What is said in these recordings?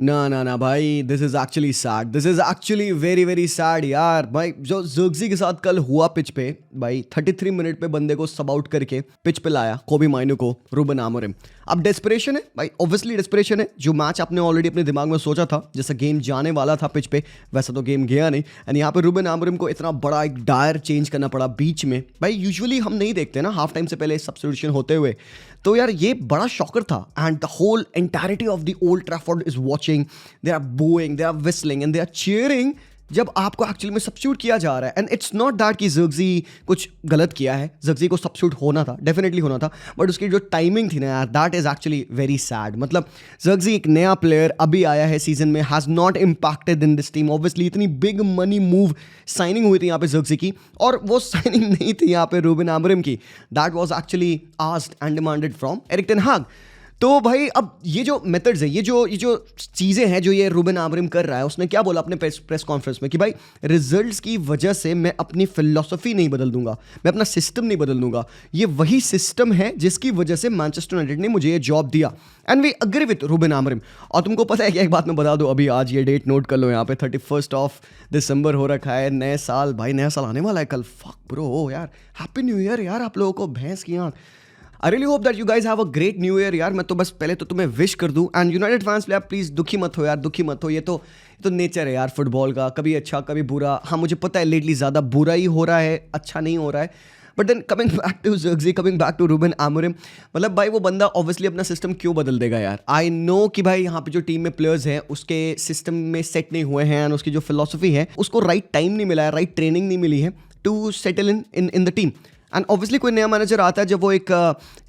ना भाई, this is actually sad, this is actually very very sad यार। भाई जो ज़र्क्ज़ी के साथ कल हुआ पिच पे, भाई 33 मिनट पे बंदे को सब आउट करके पिच पे लाया कोबी माइनो को, रूबन आमोरिम। अब डेस्परेशन है भाई, ऑब्वियसली डेस्परेशन है। जो मैच आपने ऑलरेडी अपने दिमाग में सोचा था, जैसा गेम जाने वाला था पिच पे, वैसा तो गेम गया नहीं। एंड यहाँ पे रूबन आमोरिम को इतना बड़ा एक डायर चेंज करना पड़ा बीच में। भाई यूजुअली हम नहीं देखते ना हाफ टाइम से पहले सब्स्टिट्यूशन होते हुए, तो यार ये बड़ा शॉकर था। And the whole entirety of the Old Trafford is watching, they are booing, they are whistling and they are cheering जब आपको एक्चुअली में सब्स्टिट्यूट किया जा रहा है। एंड इट्स नॉट दैट कि ज़र्क्ज़ी कुछ गलत किया है, ज़र्क्ज़ी को सब्स्टिट्यूट होना था, डेफिनेटली होना था, बट उसकी जो टाइमिंग थी ना यार, that is actually very sad. मतलब ज़र्क्ज़ी एक नया प्लेयर अभी आया है सीजन में, has not impacted in this team. Obviously इतनी बिग मनी मूव साइनिंग हुई थी यहाँ पे ज़र्क्ज़ी की, और वो साइनिंग नहीं थी यहाँ पे रूबन आमोरिम की, that was actually asked and demanded from Eric ten हाग। तो भाई अब ये जो मेथड्स है, ये जो चीज़ें हैं जो ये रूबन आमोरिम कर रहा है, उसने क्या बोला अपने प्रेस कॉन्फ्रेंस में कि भाई रिजल्ट्स की वजह से मैं अपनी फिलॉसफी नहीं बदल दूंगा, मैं अपना सिस्टम नहीं बदल दूंगा। ये वही सिस्टम है जिसकी वजह से मैनचेस्टर यूनाइटेड ने मुझे ये जॉब दिया, and we agree with Ruben Amorim. और तुमको पता है कि एक बात मैं बता दूं, अभी आज ये डेट नोट कर लो, यहाँ पे 31 दिसंबर हो रखा है, नए साल, भाई नया साल आने वाला है कल। फक ब्रो यार, हैप्पी न्यू ईयर यार आप लोगों को, भैंस की आंख। आई really hope that you guys have a great new year यार। मैं तो बस पहले तो तुम्हें विश कर दूं, and United fans player please दुखी मत हो यार, दुखी मत हो। ये तो नेचर है यार फुटबॉल का, कभी अच्छा कभी बुरा। हाँ मुझे पता है लेटली ज़्यादा बुरा ही हो रहा है, अच्छा नहीं हो रहा है, but then coming back to Zirkzee, coming back to Ruben Amorim, मतलब भाई वो बंदा ऑब्वियसली अपना सिस्टम क्यों बदल देगा यार। आई नो कि भाई यहाँ पे जो टीम में प्लेयर्स हैं उसके सिस्टम में सेट नहीं हुए हैं, एंड उसकी जो फिलॉसफी है उसको राइट टाइम नहीं मिला है, राइट ट्रेनिंग नहीं मिली है to settle in the team. And obviously कोई नया मैनेजर आता है, जब वो एक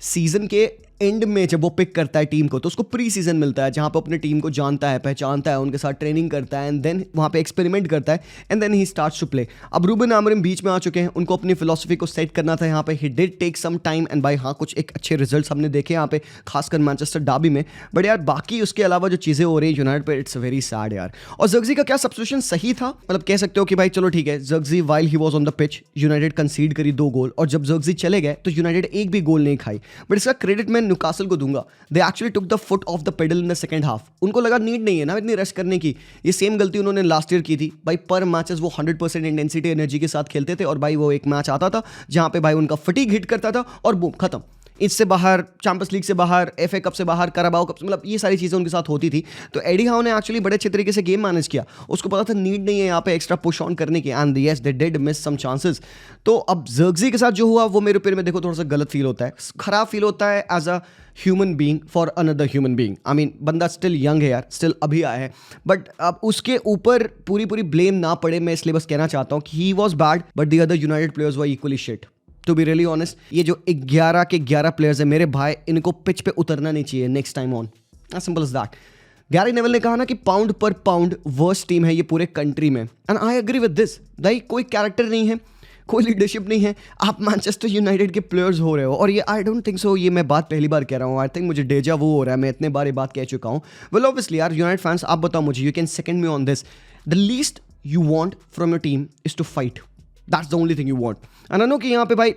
सीजन के एंड में जब वो पिक करता है टीम को, तो उसको प्री सीजन मिलता है जहाँ पे अपने टीम को जानता है, पहचानता है, उनके साथ ट्रेनिंग करता है, एंड देन वहाँ पे एक्सपेरिमेंट करता है, and then he starts to play. अब रूबन आमोरिम बीच में आ चुके हैं, उनको अपनी फिलॉसफी को सेट करना था यहाँ पे। He did take some time, and भाई हाँ कुछ एक अच्छे रिजल्ट्स हमने देखे यहाँ पे, खासकर मैनचेस्टर डार्बी में, बट यार बाकी उसके अलावा जो चीज़ें हो रही है यूनाइटेड पे, इट्स वेरी सैड यार। और ज़र्क्ज़ी का क्या सब्स्टिट्यूशन सही था, मतलब कह सकते हो कि भाई चलो ठीक है, Zirkzee while he was on the pitch, United concede करी 2 गोल, और जब ज़र्क्ज़ी चले गए तो यूनाइटेड एक भी गोल नहीं खाई। बट इसका क्रेडिट मैं न्यूकासल को दूंगा, they actually took the foot of the pedal in the second half. उनको लगा नीड नहीं है ना इतनी रश करने की। ये सेम गलती उन्होंने लास्ट ईयर की थी भाई, पर मैचेस वो 100% इंटेंसिटी एनर्जी के साथ खेलते थे, और भाई वो एक मैच आता था जहां पे भाई उनका फटीग हिट करता था और बूम खत्म। इससे बाहर, चैंपियंस लीग से बाहर, FA कप से बाहर, कराबाओ कप से, मतलब ये सारी चीज़ें उनके साथ होती थी। तो एडी हाउ ने एक्चुअली बड़े अच्छे तरीके से गेम मैनेज किया, उसको पता था नीड नहीं है यहाँ पे एक्स्ट्रा पुश ऑन करने की, and yes they did miss some chances. तो अब ज़र्क्ज़ी के साथ जो हुआ वो मेरे ऊपर में देखो थोड़ा सा गलत फील होता है, खराब फील होता है as a human being for another human being. I mean बंदा स्टिल यंग है यार, स्टिल अभी आया है, बट अब उसके ऊपर पूरी ब्लेम ना पड़े। मैं इसलिए बस कहना चाहता हूँ कि he was bad, but the other United players were equally shit. To be really honest, ये जो 11 के 11 प्लेयर्स हैं मेरे भाई, इनको पिच पे उतरना नहीं चाहिए next time on, as simple as that. Gary Neville ने कहा ना कि पाउंड पर पाउंड वर्स्ट टीम है ये पूरे कंट्री में, and I agree with this. भाई कोई कैरेक्टर नहीं है, कोई लीडरशिप नहीं है, आप मैनचेस्टर यूनाइटेड के प्लेयर्स हो रहे हो। और ये आई डोंट थिंक सो, ये मैं बात पहली बार कह रहा हूँ, आई थिंक मुझे डेजा वो हो रहा है, मैं इतने बार ये बात कह चुका हूँ। वेल ऑब्वियसली यार यूनाइटेड फैंस आप बताओ मुझे, you can second me on this, the least you want from your team is to fight, that's the only thing you want. And I know कि यहाँ पे भाई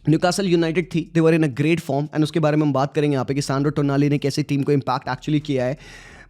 न्यूकासल यूनाइटेड थी, they were in a great form, and उसके बारे में हम बात करेंगे यहाँ पे कि सैंड्रो टोनाली ने कैसे टीम को इम्पैक्ट एक्चुअली किया है,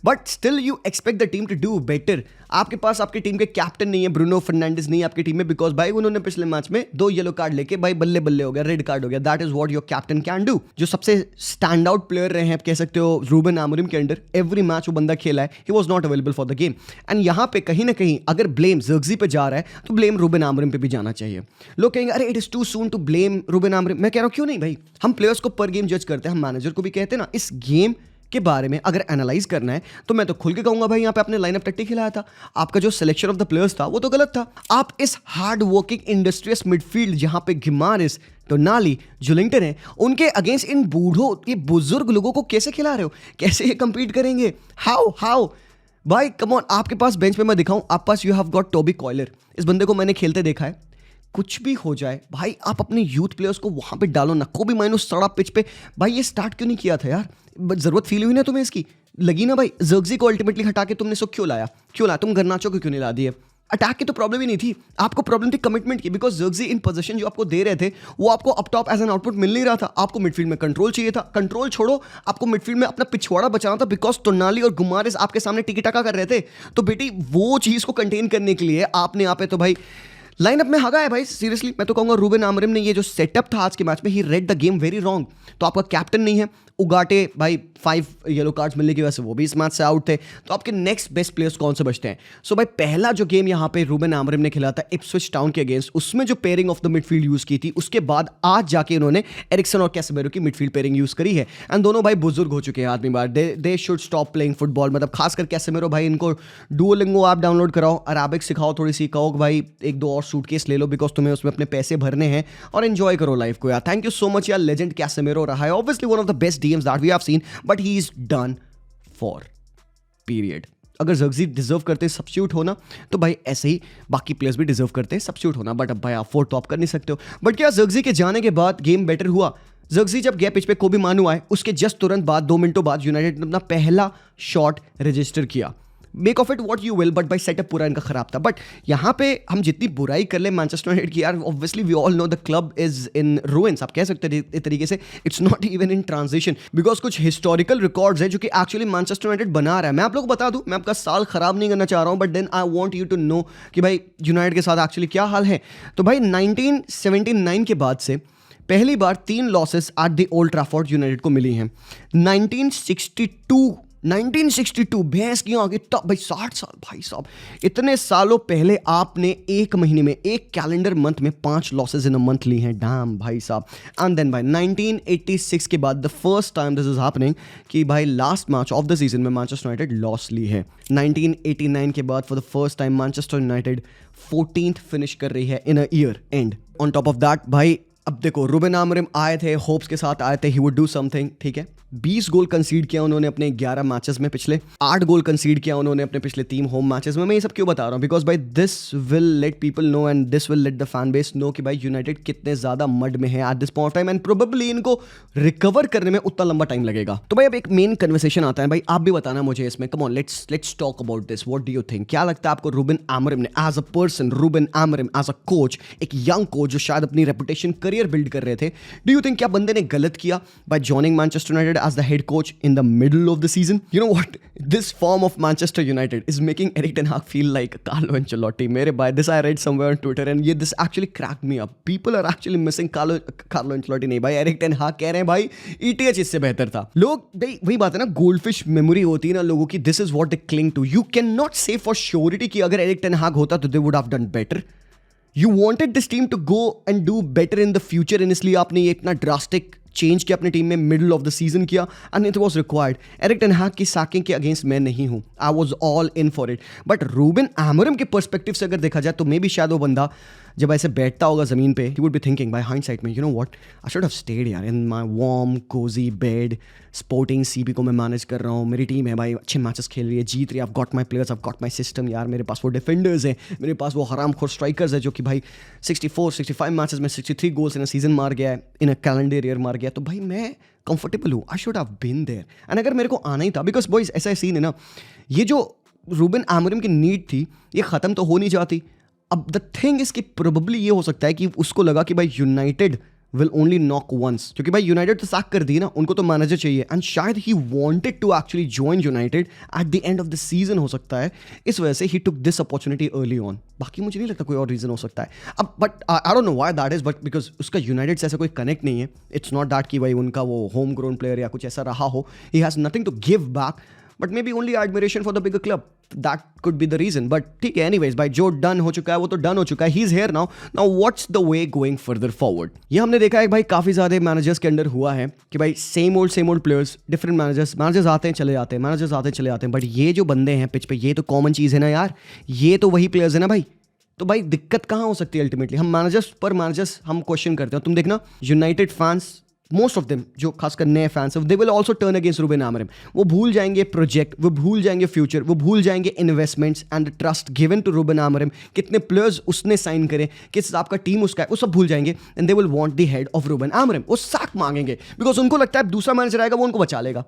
but still you expect the team to do better. आपके पास आपकी टीम के कैप्टन नहीं है, ब्रूनो फर्नांडिस नहीं है आपकी टीम में, बिकॉज भाई उन्होंने पिछले मैच में 2 येलो कार्ड लेके भाई बल्ले बल्ले हो गया, रेड कार्ड हो गया। That is what your captain can do. जो सबसे स्टैंड आउट प्लेयर रहे हैं आप कह सकते हो रूबन आमोरिम के अंडर, एवरी मैच वो बंदा खेला है, he was not available for the game. And यहाँ पे कहीं ना कहीं अगर ब्लेम ज़र्क्ज़ी पे जा रहा है तो ब्लेम रूबन आमोरिम पे भी जाना चाहिए। लोग कहेंगे अरे it is too soon to blame Ruben Amorim, मैं कह रहा हूँ क्यों नहीं भाई, हम प्लेयर्स को पर गेम जज करते हैं, हम मैनेजर को भी कहते हैं ना। इस गेम के बारे में अगर एनालाइज करना है तो मैं तो खुल के कहूंगा भाई यहाँ पे आपने लाइनअप टट्टी खिलाया था, आपका जो सिलेक्शन ऑफ द प्लेयर्स था वो तो गलत था। आप इस हार्ड वर्किंग इंडस्ट्रियस मिडफील्ड जहां पे गिमारेस, टोनाली, जुलिंगटन है, उनके अगेंस्ट इन बूढ़ों, ये बुजुर्ग लोगों को कैसे खिला रहे हो, कैसे ये कंपीट करेंगे, हाउ भाई कम ऑन। आपके पास बेंच पे मैं दिखाऊं, आपके पास you have got Toby Collyer, इस बंदे को मैंने खेलते देखा है, कुछ भी हो जाए भाई आप अपने यूथ प्लेयर्स को वहां पे डालो ना। कोबी माइनो सड़ा पिच पे, भाई ये स्टार्ट क्यों नहीं किया था यार, जरूरत फील हुई ना तुम्हें इसकी, लगी ना भाई। ज़र्क्ज़ी को अल्टीमेटली हटा के तुमने सो क्यों लाया, तुम गर्नाचो को क्यों नहीं ला दिए, अटैक की तो प्रॉब्लम ही नहीं थी, आपको प्रॉब्लम थी कमिटमेंट की, बिकॉज ज़र्क्ज़ी इन पोजीशन जो आपको दे रहे थे वो आपको up top as an output मिल नहीं रहा था। आपको मिडफील्ड में कंट्रोल चाहिए था, कंट्रोल छोड़ो, आपको मिडफील्ड में अपना पिछवाड़ा बचाना था, बिकॉज टोनाली और गुमारेस आपके सामने टिकी टाका कर रहे थे। तो बेटी वो चीज़ को कंटेन करने के लिए आपने यहाँ पे तो भाई लाइनअप में हगा है भाई। सीरियसली मैं तो कहूंगा रूबेन आमोरिम ने ये जो सेटअप था आज के मैच में, he read the game very wrong. तो आपका कैप्टन नहीं है, उगाटे भाई 5 येलो कार्ड्स मिलने की वजह से वो भी इस मैच से आउट थे। तो आपके नेक्स्ट बेस्ट प्लेयर्स कौन से बचते हैं? सो भाई पहला जो गेम यहाँ पे रूबेन आमोरिम ने खेला था इप्सविच टाउन के अगेंस्ट, उसमें जो pairing of the midfield use की थी, उसके बाद आज जाके इन्होंने एरिक्सन और कैसेमेरो की मिडफील्ड पेयरिंग यूज करी है। एंड दोनों भाई बुजुर्ग हो चुके हैं आदमी बार, they should stop playing football. मतलब खासकर कैसेमेरो भाई, इनको डुओलिंगो ऐप डाउनलोड कराओ, अराबिक सिखाओ थोड़ी सी, कहो भाई 1-2 और सूटकेस ले लो, बिकॉज तुम्हें उसमें अपने पैसे भरने हैं, और एंजॉय करो लाइफ को यार। थैंक यू सो मच यार, लेजेंड कैसेमेरो रहा है obviously one of the best DMs that we have seen, but he is done for period. अगर ज़र्क्ज़ी डिजर्व करते सब्स्टिट्यूट होना, तो भाई ऐसे ही बाकी प्लेयर्स भी डिजर्व करते हैं सब्स्टिट्यूट होना, बट अब भाई आप 4 टॉप कर नहीं सकते हो। बट क्या ज़र्क्ज़ी के जाने के बाद गेम बेटर हुआ? ज़र्क्ज़ी जब गया पिच पे कोबी मानू आए, उसके जस्ट तुरंत बाद 2 मिनटों बाद यूनाइटेड ने अपना पहला शॉट रजिस्टर किया। Make of it what you will, but भाई सेटअप पूरा इनका खराब था। बट यहाँ पे हम जितनी बुराई कर ले मैनचेस्टर यूनाइटेड की यार, obviously we all know the club is in ruins, आप कह सकते हैं एक तरीके से। It's not even in transition, because कुछ हिस्टोरिकल रिकॉर्ड्स है जो कि एक्चुअली मैनचेस्टर यूनाइटेड बना रहा है। मैं आप लोग को बता दूं, मैं आपका साल खराब नहीं करना चाह रहा हूं, but then I want you to know कि भाई यूनाइटेड के साथ एक्चुअली क्या हाल है। तो भाई 1979 के बाद से पहली बार 3 losses at the Old Trafford United को मिली हैं। 1962 भैंस की आगे तब भाई 60 साल भाई साहब, इतने सालों पहले आपने एक महीने में, एक कैलेंडर मंथ में 5 लॉसेज इन अ मंथ ली हैं। डैम भाई साहब। एंड देन भाई 1986 के बाद the first time this is happening कि भाई last match of the season में मैनचेस्टर यूनाइटेड लॉस ली है। 1989 के बाद for the first time Manchester United 14th finish कर रही है in a year end. On top of that भाई अब देखो, रूबेन आमोरिम आए थे, होप्स के साथ आए थे ही वुड डू समथिंग, ठीक है। 20 गोल कंसीड किया उन्होंने अपने 11 मैचेस में, पिछले 8 गोल कंसीड किया उन्होंने अपने पिछले 3 होम मैचेस में। मैं ये सब क्यों बता रहा हूँ? बिकॉज भाई this will let people know and this will let the fan base know कि भाई यूनाइटेड कितने ज्यादा मड में है at this point of time, and probably इनको रिकवर करने में उतना लंबा टाइम लगेगा। तो भाई अब एक मेन कन्वर्सेशन आता है, भाई आप भी बताना मुझे इसमें, come on let's talk about this. What do you think? क्या लगता है आपको रूबेन आमोरिम ने as a person, Ruben Amorim as a coach, एक यंग कोच जो शायद अपनी रेपुटेशन करियर बिल्ड कर रहे थे, डू यू थिंक क्या बंदे ने गलत किया by joining Manchester United as the head coach in the middle of the season? You know what? This form of Manchester United is making Erik ten Hag feel like Carlo Ancelotti. Mere bhai, this I read somewhere on Twitter and this actually cracked me up. People are actually missing Carlo Ancelotti. नहीं भाई, Erik ten Hag कह रहे हैं भाई ETH इससे बेहतर था। लोग भाई वही बात है ना, गोल्डफिश मेमोरी होती है ना लोगों की, this is what they cling to. You cannot say for surety कि अगर Erik ten Hag होता तो they would have done better. You wanted this team to go and do better in the future, and इसलिए आपने ये इतना drastic change किया अपनी टीम में, मिडल ऑफ द सीजन किया, and it was required. Erik ten Hag की sacking के अगेंस्ट मैं नहीं हूं, I was all in for it. But Ruben Amorim के पर्सपेक्टिव से अगर देखा जाए तो मे बी शायद वो बंदा जब ऐसे बैठता होगा जमीन पे, he would be thinking by hindsight में, you know what, I should have stayed यार in my warm cosy bed. Sporting CP को मैं मैनेज कर रहा हूँ, मेरी टीम है भाई, अच्छे मैचेस खेल रही है, जीत रही है, I got my players, I got my system यार, मेरे पास वो डिफेंडर्स हैं, मेरे पास वो हरामखोर स्ट्राइकर्स है जो कि भाई 64-65 मैचेस में 63 गोल्स इन अ सीजन मार गया है, इन अ कैलेंडर ईयर मार गया। तो भाई मैं कंफर्टेबल हूँ, I should have been there. And अगर मेरे को आना ही था, बिकॉज बॉयज ऐसा सीन है ना, ये जो रूबेन आमोरिम की नीड थी ये ख़त्म तो हो नहीं जाती। अब द थिंग इज कि प्रोबेबली ये हो सकता है कि उसको लगा कि भाई United will only knock once, क्योंकि भाई यूनाइटेड तो सैक कर दी ना, उनको तो मैनेजर चाहिए, एंड शायद he wanted to actually join United at the end of the season हो सकता है, इस वजह से ही took this opportunity early on. बाकी मुझे नहीं लगता कोई और रीजन हो सकता है। अब but I don't know why that is, but because उसका यूनाइटेड से ऐसा कोई कनेक्ट नहीं है। इट्स नॉट दैट कि भाई उनका वो होम ग्रोन प्लेयर या कुछ ऐसा रहा हो, he has nothing to give back, but maybe only admiration for the bigger club, that could be the reason. But ठीक है, एनीवेज भाई जो डन हो चुका है वो तो डन हो चुका है, he is here now. Now what's the way going further forward? ये हमने देखा है भाई काफी ज्यादा मैनेजर्स के अंडर हुआ है कि भाई same old players, different managers आते हैं चले जाते हैं, मैनेजर्स आते हैं चले जाते हैं, बट ये जो बंदे हैं पिच पे, ये तो कॉमन चीज है ना यार, ये तो वही प्लेयर्स है ना भाई। तो भाई दिक्कत कहाँ हो सकती है अल्टीमेटली? हम मैनेजर्स हम क्वेश्चन करते हैं। तुम देखना United fans, most of them जो खासकर नए फैंस हैं, they will also turn against Ruben Amorim. वो भूल जाएंगे प्रोजेक्ट, वो भूल जाएंगे फ्यूचर, वो भूल जाएंगे investments and trust given to Ruben Amorim, कितने प्लेयर्स उसने साइन करे, किस हिसाब का टीम उसका है, वो सब भूल जाएंगे, and they will want the head of Ruben Amorim. वो सैक मांगेंगे बिकॉज उनको लगता है दूसरा मैनेजर आएगा वो उनको बचा लेगा।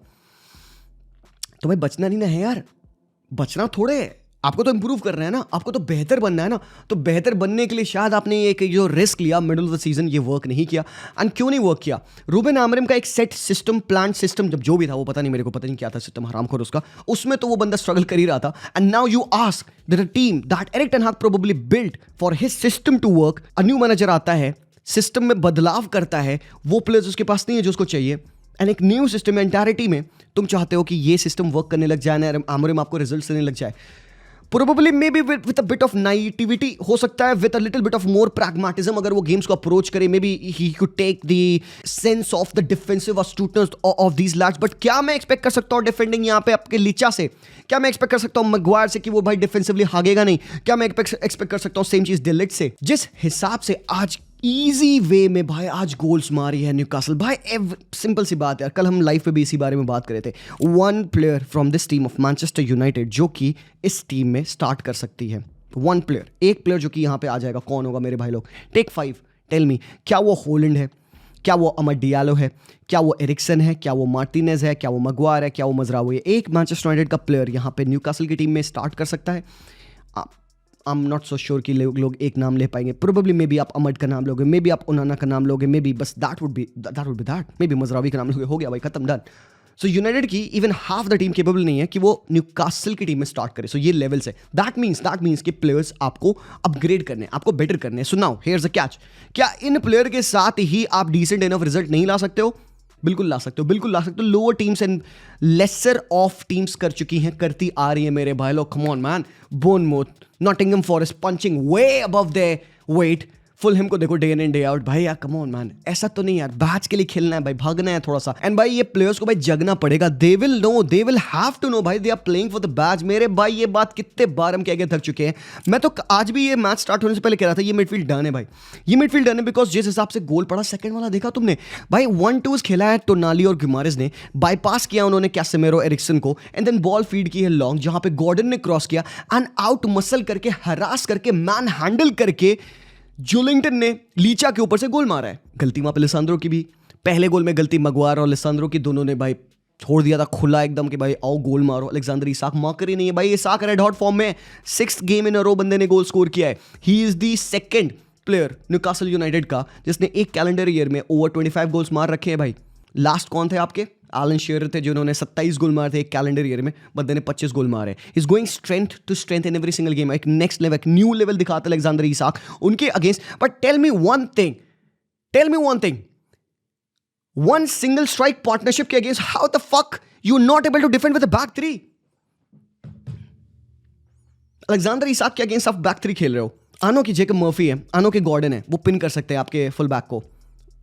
तो भाई बचना नहीं ना है यार, बचना थोड़े है। आपको तो इंप्रूव करना है ना, आपको तो बेहतर बनना है ना। तो बेहतर बनने के लिए शायद आपने एक जो रिस्क लिया मिडिल ऑफ द सीजन, ये वर्क नहीं किया। एंड क्यों नहीं वर्क किया? रूबेन आमोरिम का एक सेट सिस्टम, प्लान सिस्टम, जब जो भी था वो पता नहीं, मेरे को पता नहीं क्या था सिस्टम, हरामखोर उसका, उसमें तो वो बंदा स्ट्रगल कर ही रहा था। And now you ask that a team that Erik ten Hag probably built for his system to work, a new manager आता है, सिस्टम में बदलाव करता है, वो प्लेयर्स उसके पास नहीं है जो उसको चाहिए। एंड एक न्यू सिस्टम एंटायरिटी में तुम चाहते हो कि ये सिस्टम वर्क करने लग जाए ना, आमोरिम आपको रिजल्ट देने लग जाए। Probably maybe with a bit of naivety, हो सकता है with a little bit of more pragmatism, अगर वो गेम्स को अप्रोच करे, maybe he could take the sense of the defensive astuteness of these lads. But क्या मैं एक्सपेक्ट कर सकता हूँ डिफेंडिंग यहाँ पे आपके लिचा से? क्या मैं एक्सपेक्ट कर सकता हूँ मैग्वायर से कि वो भाई डिफेंसिवली हागेगा नहीं? क्या मैं एक्सपेक्ट कर सकता हूँ सेम चीज डिलिट से? जिस हिसाब से आज इजी वे में भाई आज गोल्स मारी है न्यूकासल भाई, सिंपल सी बात है। कल हम लाइव पे भी इसी बारे में बात कर रहे थे। One player from this team of Manchester United जो कि इस टीम में स्टार्ट कर सकती है। वन प्लेयर, एक प्लेयर जो कि यहाँ पे आ जाएगा, कौन होगा मेरे भाई लोग? Take 5, tell me. क्या वो होलैंड है? क्या वो अमर डियालो है? क्या वो एरिक्सन है? क्या वो मार्टिनेज है? क्या वो मैग्वायर है? क्या वो मजरावी है? एक मैनचेस्टर यूनाइटेड का प्लेयर यहाँ पे न्यूकासल की टीम में स्टार्ट कर सकता है। I am not so sure कि लोग एक नाम ले पाएंगे। प्रोबेबली मे बी आप अमड का नाम लोगे, मे बी आप उनाना का नाम लोगे, मे बी बस that would be that, maybe Mazraoui का नाम लोगे, हो गया भाई, खत्म, डन। सो यूनाइटेड की even half the team capable नहीं है कि वो न्यूकासल की टीम में स्टार्ट करे। सो ये लेवल से दैट मीन्स कि प्लेयर्स आपको अपग्रेड करने, आपको बेटर करने। So now here's the catch, क्या इन प्लेयर के साथ ही आप डिसेंट इनफ रिजल्ट नहीं ला सकते हो? बिल्कुल ला सकते हो, बिल्कुल ला सकते हो। Lower teams and lesser of teams कर चुकी हैं, करती आ रही है मेरे भाई लोग। Come on man, Bournemouth, Nottingham Forest punching way above their weight, Fulham को देखो day in and day out. भाई यार कम ऑन मैन, ऐसा तो नहीं यार, बैच के लिए खेलना है भाई, भागना है थोड़ा सा। एंड भाई ये प्लेयर्स को भाई जगना पड़ेगा, they will know, they will have to know भाई, they are playing for the badge. मेरे भाई ये बात कितने बार हम कह के थक चुके हैं। मैं तो आज भी ये मैच स्टार्ट होने से पहले कह रहा था ये मिडफील्ड डन है भाई, ये मिडफील्ड डन है। बिकॉज जिस हिसाब से गोल पड़ा सेकंड वाला देखा तुमने भाई, 1-2 खेला है टोनाली और गिमारेज ने, बाईपास किया उन्होंने कैसेमेरो एरिक्सन को, एंड देन बॉल फीड की है लॉन्ग, जहां पे गॉर्डन ने क्रॉस किया एंड आउट मसल करके, हरास करके, मैन हैंडल करके जोलिंगटन ने लीचा के ऊपर से गोल मारा है। गलती वहां पे लिसांद्रो की भी, पहले गोल में गलती मैग्वायर और लिसांद्रो की, दोनों ने भाई छोड़ दिया था खुला एकदम कि भाई आओ गोल मारो। अलेक्जेंडर इसाक मौका ही नहीं है भाई, इसाक रेड हॉट फॉर्म में, 6th गेम इन अ रो बंदे ने गोल स्कोर किया है। He is the second player Newcastle United का जिसने एक कैलेंडर ईयर में ओवर 25 गोल्स मार रखे हैं भाई। लास्ट कौन थे आपके? एलन शेरर थे जिन्होंने 27 गोल मारे थे एक कैलेंडर ईयर में, बंदे ने 25 गोल मारे। Is going strength to strength in every single game. एक नेक्स्ट लेवल, एक न्यू लेवल दिखाता है अलेक्जेंडर इसाक उनके अगेंस्ट। But tell me one thing, one single strike partnership के against how the fuck you not able to defend with the back three? Alexander Isak के against आप back three खेल रहे हो। आनो की जेकब मर्फी है, आनो के गॉर्डन है, वो पिन कर सकते हैं आपके फुल बैक को,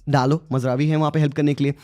डालो, मजरावी है वहां पे हेल्प करने के लिए।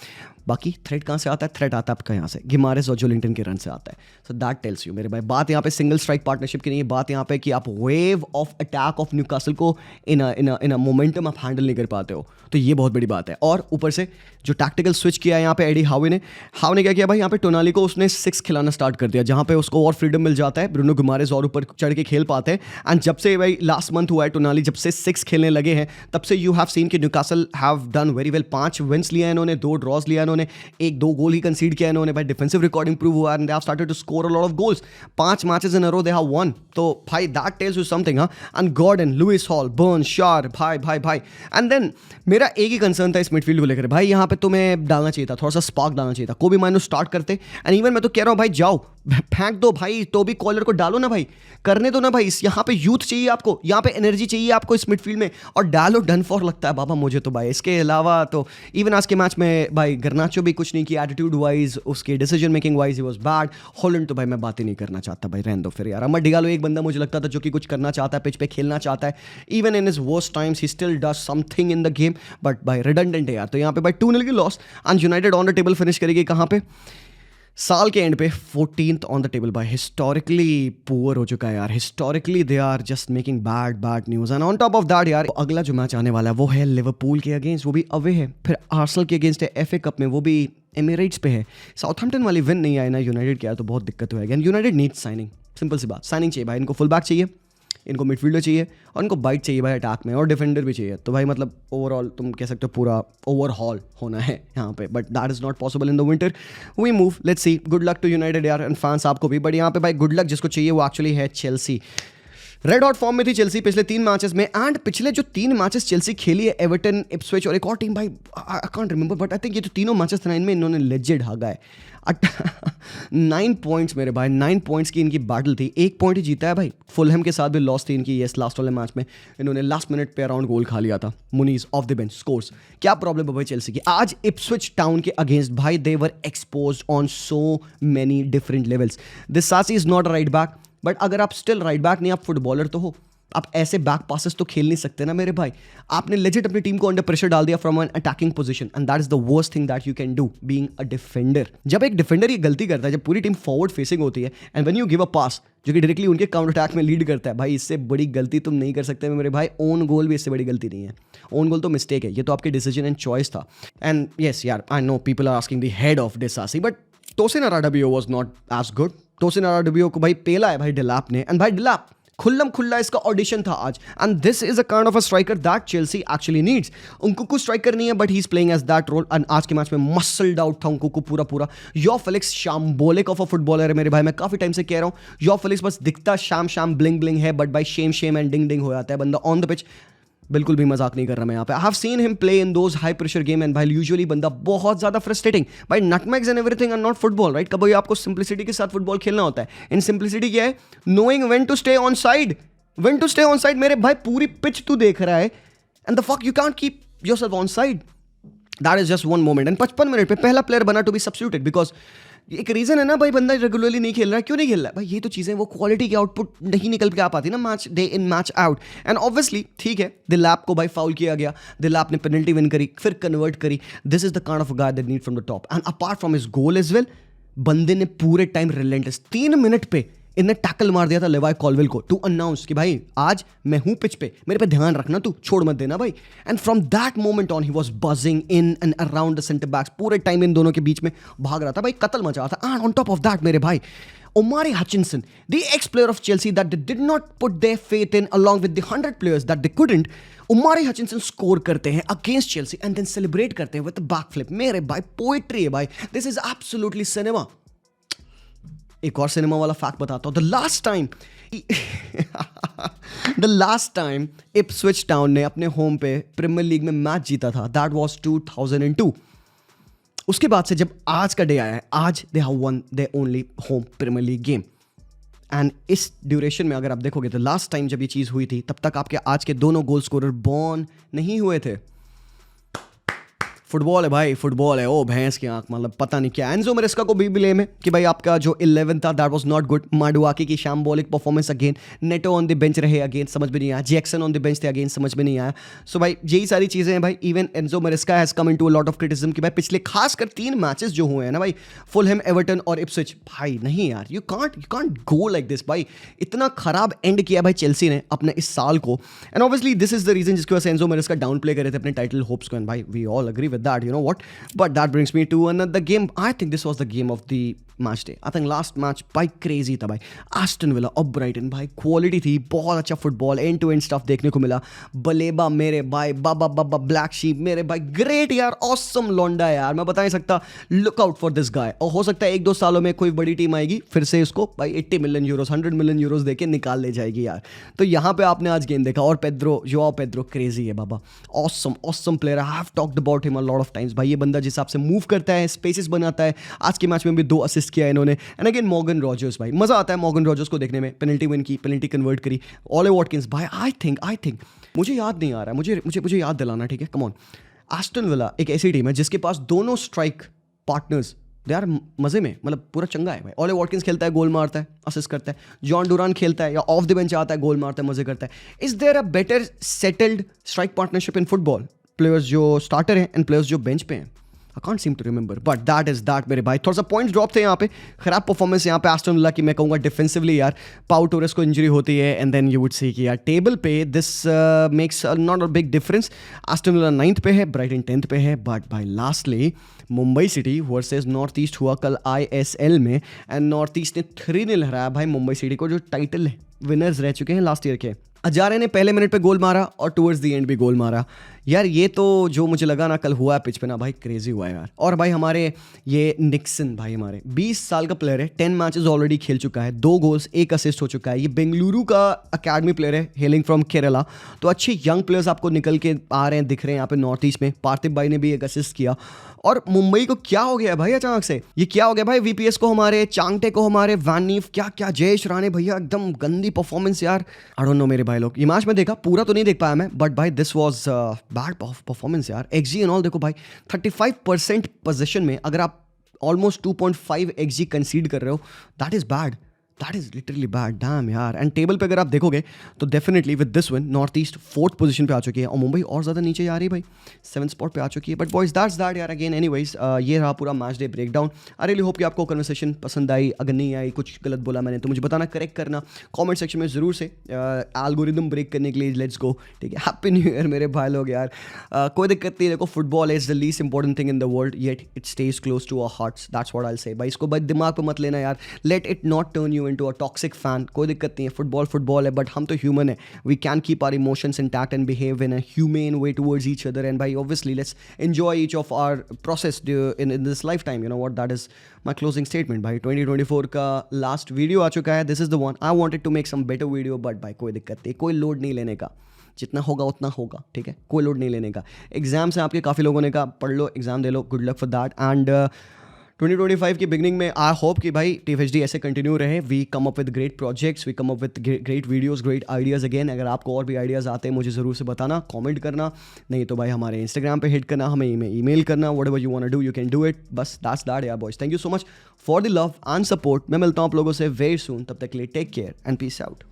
बाकी थ्रेट कहाँ से आता है? थ्रेट आता है आपका यहाँ से, गिमारेस और जोलिंगटन के रन से आता है। सो दैट टेल्स यू मेरे भाई, बात यहाँ पे सिंगल स्ट्राइक पार्टनरशिप की नहीं है, बात यहाँ पे कि आप wave of attack of Newcastle को इन अ मोमेंटम आप हैंडल नहीं कर पाते हो। तो ये बहुत बड़ी बात है। और ऊपर से जो टैक्टिकल स्विच किया है यहाँ पे एडी हावे ने क्या किया भाई, यहाँ पे टोनाली को उसने 6 खिलाना स्टार्ट कर दिया, जहाँ पे उसको और फ्रीडम मिल जाता है, ब्रूनो गुमारेस और ऊपर चढ़ के खेल पाते हैं। एंड जब से भाई लास्ट मंथ हुआ है टोनाली जब से 6 खेलने लगे हैं, तब से यू हैव सीन कि Newcastle have done very well. 5 wins लिया इन्होंने, 2 ड्रॉज लिया इन्होंने, 1-2 गोल ही कंसीड किया इन्होंने भाई। डिफेंसिव रिकॉर्ड इंप्रूव हुआ and they have started to score a lot of goals. 5 matches in a row they have won. तो भाई that tells you something. And Gordon, Lewis Hall, Burn, Schar, भाई। And then मेरा एक ही concern था इस midfield को लेकर भाई, यहाँ पे तुम्हें डालना चाहिए था, थोड़ा सा स्पार्क डालना चाहिए था। कोबी माइनो स्टार्ट करते, एंड इवन मैं तो कह रहा हूँ भाई जाओ फेंक दो भाई, टोबी कॉलर को डालो ना भाई, करने दो ना भाई। यहाँ पे यूथ चाहिए आपको, यहाँ पे एनर्जी चाहिए आपको इस मिडफील्ड में, और डालो डन फॉर लगता है बाबा मुझे तो भाई। इसके अलावा तो इवन आज के मैच में भाई गर्नाचो भी कुछ नहीं किया, एटीट्यूड वाइज, उसके decision making wise he was bad. Holland तो भाई मैं बात ही नहीं करना चाहता भाई, रहने दो फिर यार। अमर डियालो एक बंदा मुझे लगता था जो कि कुछ करना चाहता है, पिच पे खेलना चाहता है। Even in his worst times he still does something in the game, but भाई रिडंडेंट है यार। तो यहाँ पे भाई 2-0 की loss and United on the table finish करेगी कहाँ पे? साल के एंड पे 14th ऑन द टेबल भाई। हिस्टोरिकली पुअर हो चुका है यार, historically they are just making bad news. And on top of that यार अगला जो मैच आने वाला है वो है लिवरपूल के अगेंस्ट, वो भी अवे है। फिर आर्सेनल के अगेंस्ट है FA कप में, वो भी एमिरेट्स पे है। साउथहैम्पटन वाली विन नहीं आए ना यूनाइटेड के यार, तो बहुत दिक्कत होगी। And United needs signing, simple सी बात, साइनिंग चाहिए भाई इनको। फुल बैक चाहिए, इनको मिडफील्डर चाहिए और इनको बाइट चाहिए भाई अटैक में, और डिफेंडर भी चाहिए। तो भाई मतलब ओवरऑल तुम कह सकते हो पूरा ओवरहॉल होना है यहाँ पे, but that is not possible in the winter. We move, let's see, good luck to United यार एंड फैंस आपको भी, बट यहाँ पे भाई गुड लक जिसको चाहिए वो एक्चुअली है चेल्सी। रेड हॉट फॉर्म में थी चेल्सी पिछले 3 मैचेस में, एंड पिछले जो 3 मैचेस चेल्सी खेली है, एवर्टन, इप्सविच और एक और टीम, भाई I can't remember, but I think ये जो तीनों मैचेस थे इनमें इन्होंने लेजेंड हागा है। 9 पॉइंट्स मेरे भाई, 9 पॉइंट्स की इनकी बैटल थी, 1 पॉइंट ही जीता है भाई। फुलहम के साथ भी लॉस थी इनकी, यस लास्ट वाले मैच में इन्होंने लास्ट मिनट पे अराउंड गोल खा लिया था। मुनीज ऑफ द बेंच स्कोर्स। क्या प्रॉब्लम है भाई चेल्सी की आज इप्सविच टाउन के अगेंस्ट, भाई they were exposed on so many different levels. This सासी is not right back, but अगर आप स्टिल राइट बैक नहीं, आप फुटबॉलर तो हो, आप ऐसे बैक पासेस तो खेल नहीं सकते ना मेरे भाई। आपने लेजिट अपनी टीम को अंडर प्रेशर डाल दिया from an attacking position, and that is the worst thing that you can do being a defender. जब एक डिफेंडर ये गलती करता है, जब पूरी टीम फॉरवर्ड फेसिंग होती है and when you give a pass जो कि डायरेक्टली उनके काउंटर अटैक में लीड करता है, भाई इससे बड़ी गलती तुम नहीं कर सकते मेरे भाई। ओन गोल भी इससे बड़ी गलती नहीं है, ओन गोल तो मिस्टेक है, ये तो आपके डिसीजन एंड चॉइस था। एंड यस यार, I know people are asking the head of डिसासी, बट टोसिन अराडबियो was not as good. Tosin अराडबियो को भाई पेला है भाई डिलैप ने, एंड भाई डिलैप खुल्लम खुल्ला इसका ऑडिशन था आज, and this is a kind of a striker that Chelsea actually needs. Nkunku striker नहीं है, but he is playing as that role, and आज के मैच में मसल्ड आउट था उनकुकू पूरा। Yo Felix shambolic of a footballer है मेरे भाई, मैं काफी टाइम से कह रहा हूँ यो फेलिक्स बस दिखता शाम ब्लिंग ब्लिंग है, बट बाई शेम एंड डिंग हो जाता है बंदा ऑन द पिच। बिल्कुल भी मजाक नहीं कर रहा मैं यहाँ पे। I have seen him play in those high pressure game, and भाई यूजुअली बंदा बहुत ज्यादा फ्रस्ट्रेटिंग। भाई nutmegs and everything are not football, right. कभी आपको सिंप्लिसिटी के साथ फुटबॉल खेलना होता है। इन सिंप्लिसिटी क्या है, knowing when to stay on side, when to stay on side. मेरे भाई पूरी पिच तू देख रहा है, and the fuck you can't keep yourself on side. That is just one moment, and 55 minute पे पहला प्लेयर बना टू बी सब्स्टिट्यूटेड, बिकॉज एक रीजन है ना भाई, बंदा रेगुलरली नहीं खेल रहा है। क्यों नहीं खेल रहा है भाई, ये तो चीजें वो क्वालिटी की आउटपुट नहीं निकल के आ पाती ना match day in match out. And obviously ठीक है, दिलैप को भाई फाउल किया गया, दिलैप ने पेनल्टी विन करी, फिर कन्वर्ट करी। This is the kind of guy that need from the top, and apart from his goal as well, बंदे ने पूरे टाइम रिलेंटलेस 3 मिनट पे इन्हें टैकल मार दिया था लेवाई कॉलवेल को, टू अनाउंस कि भाई आज मैं हूं पिच पे, मेरे पे ध्यान रखना, तू छोड़ मत देना भाई। And from that moment on he was buzzing in and around the centre backs, पूरे टाइम इन दोनों के बीच में भाग रहा था भाई, कत्ल मचा रहा था। And on top of that मेरे भाई, Omari Hutchinson, the ex-player of Chelsea that they did not put their faith in, along with the 100 players that they couldn't, Omari Hutchinson score करते हैं against Chelsea and then celebrate करते हैं with a backflip। मेरे भाई poetry है भाई, this is absolutely cinema। एक और सिनेमा वाला फैक्ट बताता हूं, the last time Ipswich town ने अपने होम पे प्रीमियर लीग में मैच जीता था, दैट वाज 2002। उसके बाद से जब आज का डे आया है, आज they have won their only home Premier League game. एंड इस ड्यूरेशन में अगर आप देखोगे तो लास्ट टाइम जब ये चीज़ हुई थी, तब तक आपके आज के दोनों गोल स्कोरर बॉर्न नहीं हुए थे। फुटबॉल है भाई, फुटबॉल है, ओ भैंस की आंख, मतलब पता नहीं क्या। एंजो मेरेस्का को भी ब्लेम है कि भाई आपका जो 11 था that was not good. Madueke की shambolic performance again, Neto on the bench रहे अगेन, समझ में नहीं आया। जैक्सन ऑन द बेंच थे अगेन, समझ में नहीं आया। सो भाई यही सारी चीज़ें हैं भाई। Even Enzo Maresca has come into a lot of criticism कि भाई पिछले खासकर 3 मैचेस जो हुए हैं ना भाई, फुलहैम, एवर्टन और इप्सविच, भाई नहीं यार, you can't go like this भाई। इतना खराब एंड किया भाई चेल्सी ने अपने इस साल को, and obviously this is the reason जिसकी वजह से एंजो मेरेस्का डाउन प्ले कर रहे थे अपने टाइटल होप्स को। एंड भाई we all agree with that, you know what. But that brings me to another game. I think this was the game of the match day. I think last match भाई crazy था भाई। Aston Villa और Brighton भाई quality थी, बहुत अच्छा football, end to end stuff देखने को मिला। बलेबा मेरे भाई, बाबा ब्लैक शीप मेरे भाई, ग्रेट यार, ऑसम लौंडा यार, मैं बता नहीं सकता। Look out for this guy. और हो सकता है 1-2 सालों में कोई बड़ी टीम आएगी, फिर से इसको भाई 80 मिलियन यूरोस, 100 मिलियन यूरोस देके निकाल ले जाएगी यार। तो यहाँ पे आपने आज गेम देखा, और पेड्रो, जोआओ पेड्रो क्रेजी है बाबा, awesome player. I have talked about him a lot of times भाई। ये बंदा जिस हिसाब से मूव करता है, स्पेसेस बनाता है, आज के मैच में भी 2 असिस्ट किया इन्होंने। एंड अगेन मॉर्गन रॉजर्स भाई, मजा आता है मॉर्गन रॉजर्स को देखने में। पेनल्टी विन की, पेनल्टी कन्वर्ट करी। ओले वॉटकिंस भाई, आई थिंक मुझे याद नहीं आ रहा है, मुझे याद दिलाना, ठीक है, कम ऑन। एस्टन विला एक ऐसी टीम है जिसके पास दोनों स्ट्राइक पार्टनर्स दे आर मजे में, मतलब पूरा चंगा है भाई। ओले वॉटकिंस खेलता है, गोल मारता है, असिस्ट करता है। जॉन डूरान खेलता है या ऑफ द बेंच आता है, गोल मारता है, मजे करता है। Is there a better settled strike partnership in football? Players जो स्टार्टर हैं एंड प्लेयर्स जो बेंच पे हैं। I can't seem to remember, but that is that मेरे भाई। थोड़ा सा पॉइंट्स ड्रॉप थे यहाँ पे, खराब परफॉर्मेंस यहाँ पे एस्टन विला की। मैं कहूँगा डिफेंसिवली यार पाउ टोरेस को इंजरी होती है, and then you would see कि यार टेबल पे this makes not a big difference. Aston Villa 9th पे है, ब्राइटन 10th पे है, बट भाई lastly Mumbai City versus North East हुआ कल ISL में, एंड नॉर्थ ईस्ट ने 3-0 हराया भाई मुंबई सिटी को, जो टाइटल विनर्स रह चुके हैं लास्ट ईयर के। अजारे ने पहले मिनट पे गोल मारा और टुवर्ड्स द एंड भी गोल मारा यार। ये तो जो मुझे लगा ना कल हुआ पिच पे ना भाई, क्रेजी हुआ यार। और भाई हमारे ये निक्सन भाई, हमारे 20 साल का प्लेयर है, 10 मैचेस ऑलरेडी खेल चुका है, 2 गोल्स 1 असिस्ट हो चुका है। ये बेंगलुरु का अकेडमी प्लेयर है, हेलिंग फ्रॉम केरला। तो अच्छे यंग प्लेयर्स आपको निकल के आ रहे हैं, दिख रहे हैं यहाँ पे नॉर्थ ईस्ट में। पार्थिव भाई ने भी 1 असिस्ट किया। और मुंबई को क्या हो गया भाई अचानक से, ये क्या हो गया भाई? VPS को हमारे, चांगटे को हमारे, वैन नीफ, क्या क्या, जयेश राणे भैया एकदम गंदी परफॉर्मेंस यार। आई डोंट नो मेरे भाई लोग, ये मैच में देखा, पूरा तो नहीं देख पाया मैं, बट भाई दिस वाज बैड परफॉर्मेंस यार। XG एंड ऑल देखो भाई, 35% पोजीशन में अगर आप ऑलमोस्ट 2.5 XG कंसीड कर रहे हो, that is bad, that is literally bad, dam यार। एंड टेबल पे अगर आप देखोगे तो definitely with this win north east 4th position पे आ चुकी है, और मुंबई और ज़्यादा नीचे जा रही है भाई, 7th स्पॉट पे आ चुकी है। बट बॉयज दैट्स दैट यार। अगेन एनीवेज ये रहा पूरा match day break down. I really hope कि आपको कन्वर्सेशन पसंद आई। अगर नहीं आई, कुछ गलत बोला मैंने, तो मुझे बताना, करेक्ट करना कमेंट सेक्शन में ज़रूर से। एल्गोरिदम ब्रेक करने के लिए लेट्स गो, ठीक है। हैप्पी न्यू ईयर मेरे भाई लोग यार। कोई दिक्कत नहीं, देखो football is the least important thing in the world, yet it stays close to our hearts, that's what I will say भाई। इसको भाई दिमाग पे मत लेना यार, let it not turn you into a toxic fan. कोई दिक्कत नहीं है, फुटबॉल है, बट हम तो ह्यूमन है। We can keep our emotions intact and behave in a human way towards each other, and भाई obviously let's enjoy each of our process in this life time, you know what, that is my closing statement भाई। 2024 का last video आ चुका है, this is the one. I wanted to make some better video, but भाई कोई दिक्कत नहीं, कोई लोड नहीं लेने का, जितना होगा उतना होगा, ठीक है। कोई लोड नहीं लेने का। एग्जाम्स हैं आपके, काफ़ी लोगों ने कहा पढ़ लो, एग्जाम दे लो, good luck for that. And 2025 की बिगनिंग में आई होप कि भाई TFHD ऐसे कंटिन्यू रहे। We come up with great projects, we come up with great videos, great ideas. Again अगर आपको और भी आइडियाज़ आते हैं मुझे ज़रूर से बताना, कमेंट करना, नहीं तो भाई हमारे Instagram पे हिट करना, हमें ईमेल करना, whatever you want to do you can do it. बस दैट्स दैट यार boys. Thank you so much for the love and support. मैं मिलता हूँ आप लोगों से वेरी सून, तब तक के लिए take care and peace out.